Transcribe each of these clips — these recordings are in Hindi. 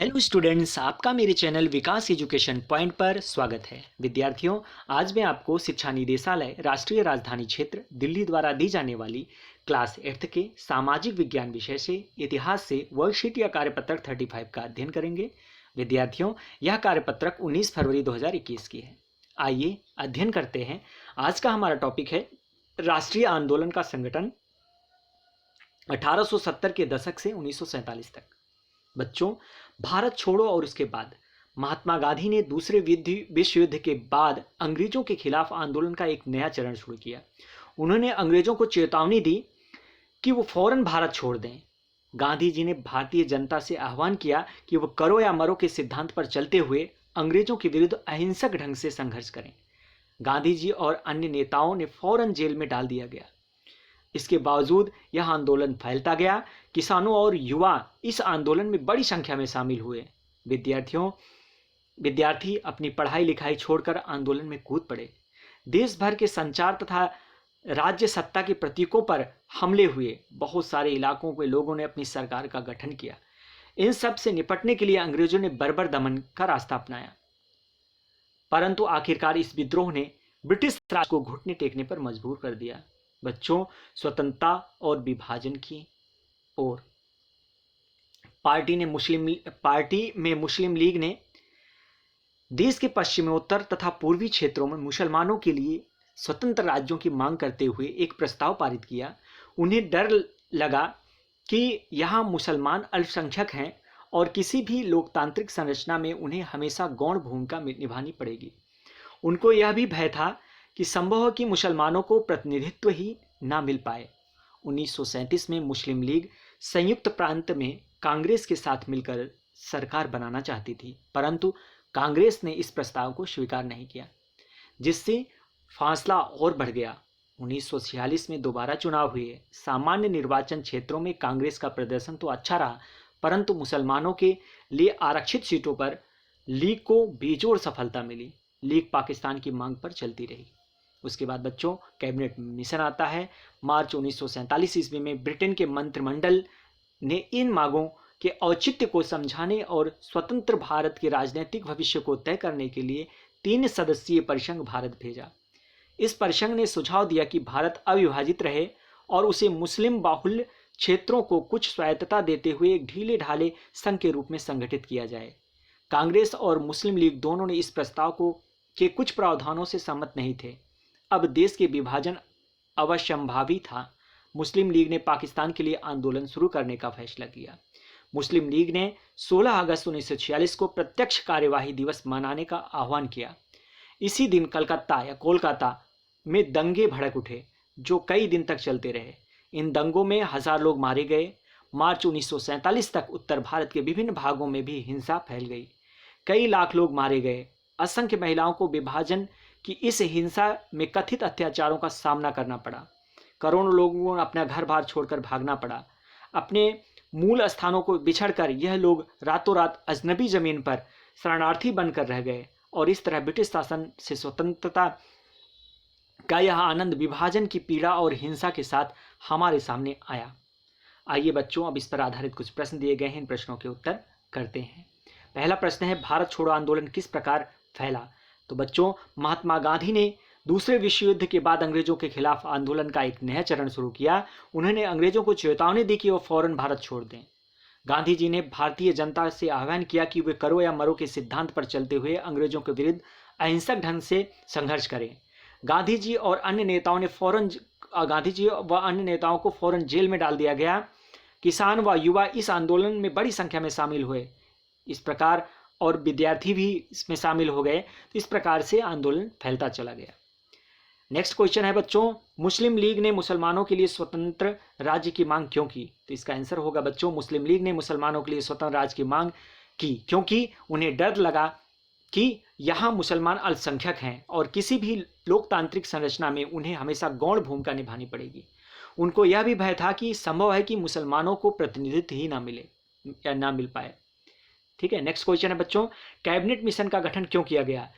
हेलो स्टूडेंट्स, आपका मेरे चैनल विकास एजुकेशन पॉइंट पर स्वागत है। विद्यार्थियों, आज मैं आपको शिक्षा निदेशालय राष्ट्रीय राजधानी क्षेत्र दिल्ली द्वारा दी जाने वाली क्लास 8th के सामाजिक विज्ञान विषय से इतिहास से वर्कशीट या कार्यपत्रक 35 का अध्ययन करेंगे। विद्यार्थियों, यह कार्यपत्रक 19 फरवरी 2021 की है। आइए अध्ययन करते हैं। आज का हमारा टॉपिक है राष्ट्रीय आंदोलन का संगठन 1870 के दशक से 1947 तक। बच्चों, भारत छोड़ो और उसके बाद महात्मा गांधी ने दूसरे विश्व युद्ध के बाद अंग्रेजों के खिलाफ आंदोलन का एक नया चरण शुरू किया। उन्होंने अंग्रेजों को चेतावनी दी कि वो फौरन भारत छोड़ दें। गांधी जी ने भारतीय जनता से आह्वान किया कि वो करो या मरो के सिद्धांत पर चलते हुए अंग्रेजों के विरुद्ध अहिंसक ढंग से संघर्ष करें। गांधी जी और अन्य नेताओं ने फौरन जेल में डाल दिया गया। इसके बावजूद यह आंदोलन फैलता गया। किसानों और युवा इस आंदोलन में बड़ी संख्या में शामिल हुए। विद्यार्थी अपनी पढ़ाई लिखाई छोड़कर आंदोलन में कूद पड़े। देश भर के संचार तथा राज्य सत्ता के प्रतीकों पर हमले हुए। बहुत सारे इलाकों के लोगों ने अपनी सरकार का गठन किया। इन सब से निपटने के लिए अंग्रेजों ने बर्बर दमन का रास्ता अपनाया, परंतु आखिरकार इस विद्रोह ने ब्रिटिश राज को घुटने टेकने पर मजबूर कर दिया। बच्चों, स्वतंत्रता और विभाजन की ओर पार्टी में मुस्लिम लीग ने देश के पश्चिमोत्तर तथा पूर्वी क्षेत्रों में मुसलमानों के लिए स्वतंत्र राज्यों की मांग करते हुए एक प्रस्ताव पारित किया। उन्हें डर लगा कि यहाँ मुसलमान अल्पसंख्यक हैं और किसी भी लोकतांत्रिक संरचना में उन्हें हमेशा गौण भूमिका निभानी पड़ेगी। उनको यह भी भय था कि संभव हो कि मुसलमानों को प्रतिनिधित्व ही ना मिल पाए। 1937 में मुस्लिम लीग संयुक्त प्रांत में कांग्रेस के साथ मिलकर सरकार बनाना चाहती थी, परंतु कांग्रेस ने इस प्रस्ताव को स्वीकार नहीं किया, जिससे फासला और बढ़ गया। 1946 में दोबारा चुनाव हुए। सामान्य निर्वाचन क्षेत्रों में कांग्रेस का प्रदर्शन तो अच्छा रहा, परंतु मुसलमानों के लिए आरक्षित सीटों पर लीग को बेजोड़ सफलता मिली। लीग पाकिस्तान की मांग पर चलती रही। उसके बाद बच्चों, कैबिनेट मिशन आता है। मार्च 1947 ईस्वी में ब्रिटेन के मंत्रिमंडल ने इन मांगों के औचित्य को समझाने और स्वतंत्र भारत के राजनीतिक भविष्य को तय करने के लिए 3 सदस्यीय परिसंघ भारत भेजा। इस परिसंघ ने सुझाव दिया कि भारत अविभाजित रहे और उसे मुस्लिम बाहुल्य क्षेत्रों को कुछ स्वायत्तता देते हुए एक ढीले ढाले संघ के रूप में संगठित किया जाए। कांग्रेस और मुस्लिम लीग दोनों ने इस प्रस्ताव के कुछ प्रावधानों से सहमत नहीं थे। अब देश के विभाजन अवश्यंभावी था। मुस्लिम लीग ने पाकिस्तान के लिए आंदोलन शुरू करने का फैसला किया। मुस्लिम लीग ने 16 अगस्त 1946 को प्रत्यक्ष कार्यवाही दिवस मनाने का आह्वान किया। इसी दिन कोलकाता में दंगे भड़क उठे, जो कई दिन तक चलते रहे। इन दंगों में 1000 लोग मारे गए। मार्च 1947 तक उत्तर भारत के विभिन्न भागों में भी हिंसा फैल गई। कई लाख लोग मारे गए। असंख्य महिलाओं को विभाजन की इस हिंसा में कथित अत्याचारों का सामना करना पड़ा। करोड़ों लोगों को अपना घर बार छोड़कर भागना पड़ा। अपने मूल स्थानों को बिछड़कर यह लोग रातों रात अजनबी जमीन पर शरणार्थी बनकर रह गए और इस तरह ब्रिटिश शासन से स्वतंत्रता का यह आनंद विभाजन की पीड़ा और हिंसा के साथ हमारे सामने आया। आइए बच्चों, अब इस पर आधारित कुछ प्रश्न दिए गए हैं। इन प्रश्नों के उत्तर करते हैं। पहला प्रश्न है, भारत छोड़ो आंदोलन किस प्रकार फैला? तो बच्चों, महात्मा गांधी ने दूसरे विश्व युद्ध के बाद अंग्रेजों के खिलाफ आंदोलन का एक नया चरण शुरू किया। उन्होंने अंग्रेजों को चेतावनी दी कि वो फौरन भारत छोड़ दें। गांधी जी ने भारतीय जनता से आह्वान किया कि वे करो या मरो के सिद्धांत पर चलते हुए अंग्रेजों के विरुद्ध अहिंसक ढंग से संघर्ष करें। गांधी जी और अन्य नेताओं को फौरन जेल में डाल दिया गया। किसान व युवा इस आंदोलन में बड़ी संख्या में शामिल हुए। इस प्रकार और विद्यार्थी भी इसमें शामिल हो गए। तो इस प्रकार से आंदोलन फैलता चला गया। नेक्स्ट क्वेश्चन है बच्चों, मुस्लिम लीग ने मुसलमानों के लिए स्वतंत्र राज्य की मांग क्यों की? तो इसका आंसर होगा बच्चों, मुस्लिम लीग ने मुसलमानों के लिए स्वतंत्र राज्य की मांग की क्योंकि उन्हें डर लगा कि यहाँ मुसलमान अल्पसंख्यक हैं और किसी भी लोकतांत्रिक संरचना में उन्हें हमेशा गौण भूमिका निभानी पड़ेगी। उनको यह भी भय था कि संभव है कि मुसलमानों को प्रतिनिधित्व ही ना मिले या ना मिल पाए। ठीक है। नेक्स्ट क्वेश्चन है बच्चों, कैबिनेट मिशन का गठन क्यों किया गया?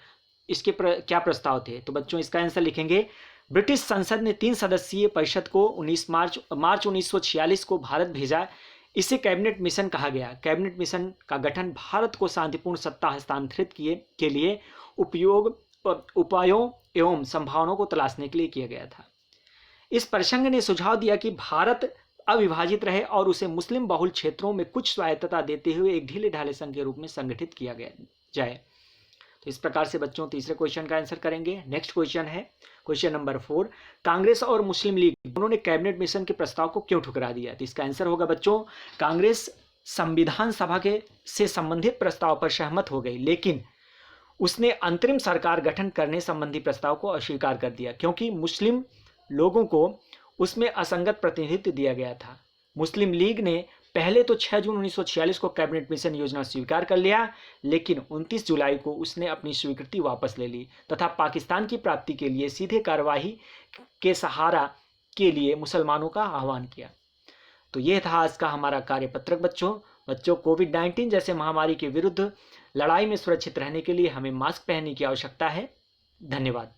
इसके क्या प्रस्ताव थे? तो बच्चों, इसका आंसर लिखेंगे, ब्रिटिश संसद ने 3 सदस्यीय परिषद को मार्च 1946 को भारत भेजा। इसे कैबिनेट मिशन कहा गया। कैबिनेट मिशन का गठन भारत को शांतिपूर्ण सत्ता हस्तांतरित के लिए उपायों एवं संभावनाओं को तलाशने के लिए किया गया था। इस परिसंघ ने सुझाव दिया कि भारत अविभाजित रहे और उसे मुस्लिम बहुल क्षेत्रों में कुछ स्वायत्तता देते हुए एक ढीले ढाले संघ के रूप में संगठित किया गया जाए। तो इस प्रकार से बच्चों तीसरे क्वेश्चन का आंसर करेंगे। नेक्स्ट क्वेश्चन है क्वेश्चन नंबर 4, कांग्रेस और मुस्लिम लीग दोनों ने कैबिनेट मिशन के प्रस्ताव को क्यों ठुकरा दिया? तो इसका आंसर होगा बच्चों, कांग्रेस संविधान सभा के से संबंधित प्रस्ताव पर सहमत हो गई, लेकिन उसने अंतरिम सरकार गठन करने संबंधी प्रस्ताव को अस्वीकार कर दिया, क्योंकि मुस्लिम लोगों को उसमें असंगत प्रतिनिधित्व दिया गया था। मुस्लिम लीग ने पहले तो 6 जून 1946 को कैबिनेट मिशन योजना स्वीकार कर लिया, लेकिन 29 जुलाई को उसने अपनी स्वीकृति वापस ले ली तथा पाकिस्तान की प्राप्ति के लिए सीधे कार्यवाही के सहारा के लिए मुसलमानों का आह्वान किया। तो यह था आज का हमारा कार्यपत्रक बच्चों कोविड-19 जैसे महामारी के विरुद्ध लड़ाई में सुरक्षित रहने के लिए हमें मास्क पहनने की आवश्यकता है। धन्यवाद।